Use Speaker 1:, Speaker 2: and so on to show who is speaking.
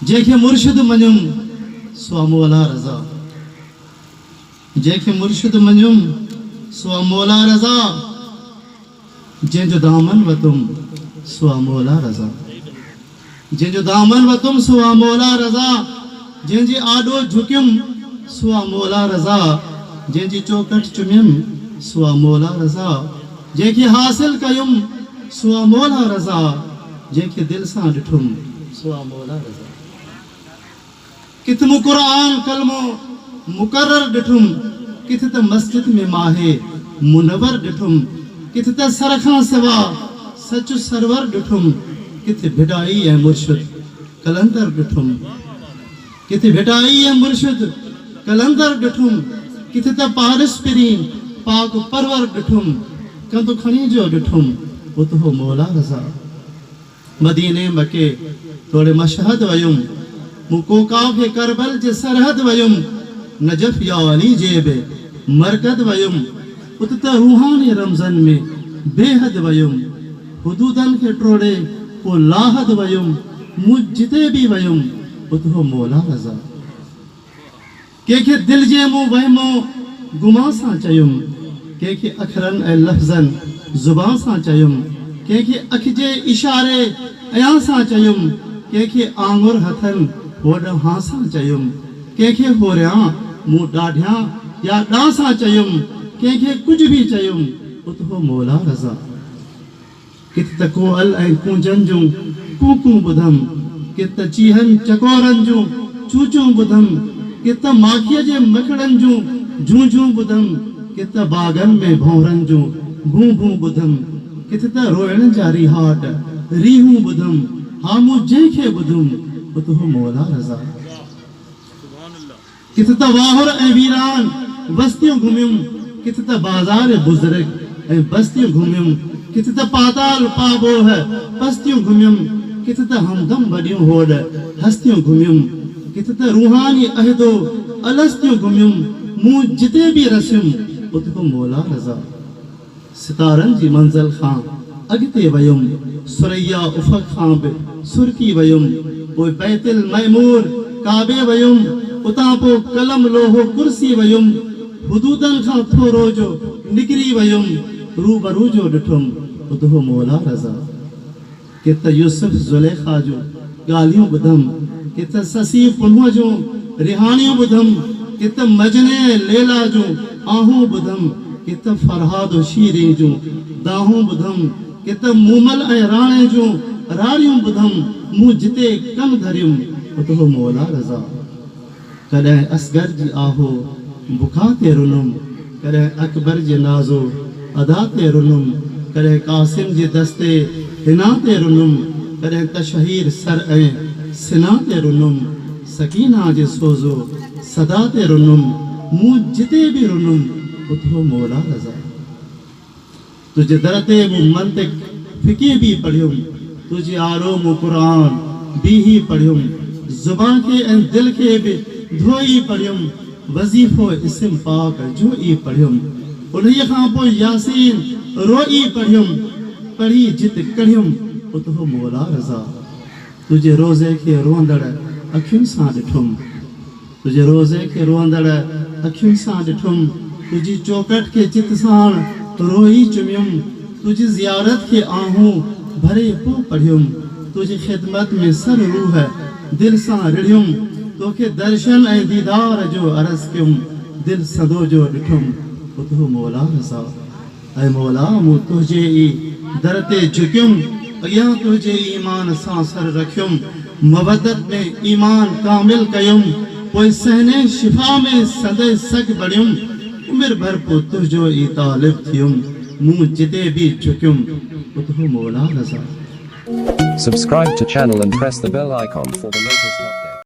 Speaker 1: जेके मुर्शिद मञुम सो मौला रज़ा, जेके मुर्शिद मञुम सो मौला रज़ा, जंहिंजो दामन वतुम सो मौला रज़ा, जंहिंजो दामन वतुम सो मौला रज़ा, जंहिंजी आॾो झुकियुम सो मौला रज़ा, जंहिंजी चौकट चुमियुम सो मौला रज़ा, जंहिंखे हासिल कयुम सो मौला रज़ा, जंहिंखे दिल सां ॾिठुम सो मौला रज़ा। किथे मूं क़ुरान कलमो मुकर्रर ॾिठुम, किथे त मस्जिद में माहे मुनवर ॾिठुम, किथे त सर खां सिवा सच सरवर ॾिठुम, किथे भिटाई ऐं मुर्शिद कलंदर ॾिठुम, किथे भिटाई ऐं मुर्शिद कलंदर ॾिठुम, किथे त पारिस पिरी पाक परवर ॾिठुम, कंदु खणी जो ॾिठुम उतो मौला रज़ा। मदीने मके तोड़े मशहद वयुम, मूं कोका खे करबल जे सरहद वयुम, नजफ या अली जेब मरकद वयुम, उत त रूहानी रमज़न में बेहद वयुम, हुदूदन खे टोड़े पो लाहद वयुम, मूं जिते भी वयुम उतो मौला रज़ा। केखे दिल जे मूं वहमो गुमा सां चयुम, केखे अखरन ऐं लफ़्ज़न ज़ुबान सां चयुम, केखे अख जे इशारे अयां सां चयुम, केखे आंगुर हथन वोड हां सां चयुम, केखे होरियां मूं ॾाढियां या ॾां सां चयुम, केखे कुछ भी चयुम उतो मौला रज़ा। किथे त कोअल ऐं कूंजन जूं कूकूं ॿुधम, किथे त चीहन चकोरन जूं चूचूं ॿुधम, किथे त माखीअ जे मखड़न जूं झूं झूं ॿुधम, किथे त बागन में भौरन जूं भूं भूं ॿुधम, किथे त रोइण जा रिहाट रीहूं ॿुधम, हा मूं जंहिंखे ॿुधुम उतो मौला रज़ा। किथे त वाहुर ऐं वीरान बस्तियूं घुमियुम, किथे त बाज़ार बुज़ुर्ग ऐं बस्तियूं घुमियुम, किथे त पाताल पाबो है बस्तियूं घुमियुम, किथे त हमदम वॾियूं होड़ हस्तियूं घुमियुम, किथे त रूहानी अहदो अलस्तियूं घुमियुम, मूं जिते भी रसियुम उतो मौला रज़ा। सितारन जी मंज़िल खां अॻिते वयुम, सुरैया उफ़क़ खां बि सुरकी वयुम, पोइ बैतुल मइमूर काबे वयुम, उतां पोइ कलम लोहो कुर्सी वयुम, हुदूदन खां थोरो जो निकिरी वयुम, रूबरू जो ॾिठुम उतो मौला रज़ा। किथे यूसुफ ज़ुलेखा जूं ॻाल्हियूं ॿुधम, किथे ससी पुनूअ जूं रिहाणियूं ॿुधम, किथे मजने लैला जूं आहूं ॿुधम, किथे फरहाद शीरी जूं दाहूं ॿुधम, किथे मूमल ऐं राणे जूं राड़ियूं ॿुधम, मूं जिते कम धरियुम उतो मौला रज़ा। कॾहिं असगर जी आहो बुखा ते रुनुम, कॾहिं अकबर जे नाज़ो अदा ते रुनुम, कॾहिं कासिम जे दस्ते हिना ते रुनुम, कॾहिं तशहीर सर ऐं सिना ते रुनुम, सकीना जे सोज़ो सदा ते रुनुम, मूं जिते भी रुनुम उतो मौला रज़ा। तुझे दर ते मूं मंतिक फिकी भी पढ़ियुम, तुझे आरो मूं क़ुरान भी ही पढ़ियुम, ज़ुबान के ऐं दिल के भी धोई पढ़ियुम, वज़ीफ़ो इस्म पाक जो ई पढ़ियुम, उन्हीअ खां पोइ यासीन रोई पढ़ियुम, पढ़ी जित कढ़ियुम उतो मौला रज़ा। तुझे रोज़े के रोंदड़ अखियुनि सां ॾिठुम, तुझे रोज़े के रोंदड़ अखियुनि सां ॾिठुम, तुझी चौकट के चित साण रोई चुमियुम, तुझी ज़ियारत के आहूं भरे पो पढ़ियुम, तुझी खिदमत में सर रूह दिल सां रिढ़ियुम, तोखे दर्शन ऐं दीदार जो अर्ज़ कयुम, दिल सदो जो ॾिठुम उतो मौला रज़ा। ऐं मौला मूं तुंहिंजे ई दर ते झुकियुम, अॻियां तुंहिंजे ईमान सां सर रखियुम, मवदत में ईमान कामिल कयुम, पोइ सहने शिफ़ा में सदे सग बढ़ियुम, उमिरि भर पोइ तुंहिंजो ई तालिब थियुम, मूं जिते भी झुकियुम उतो मौला रज़ा।
Speaker 2: Subscribe to channel and press the bell icon for the latest updates.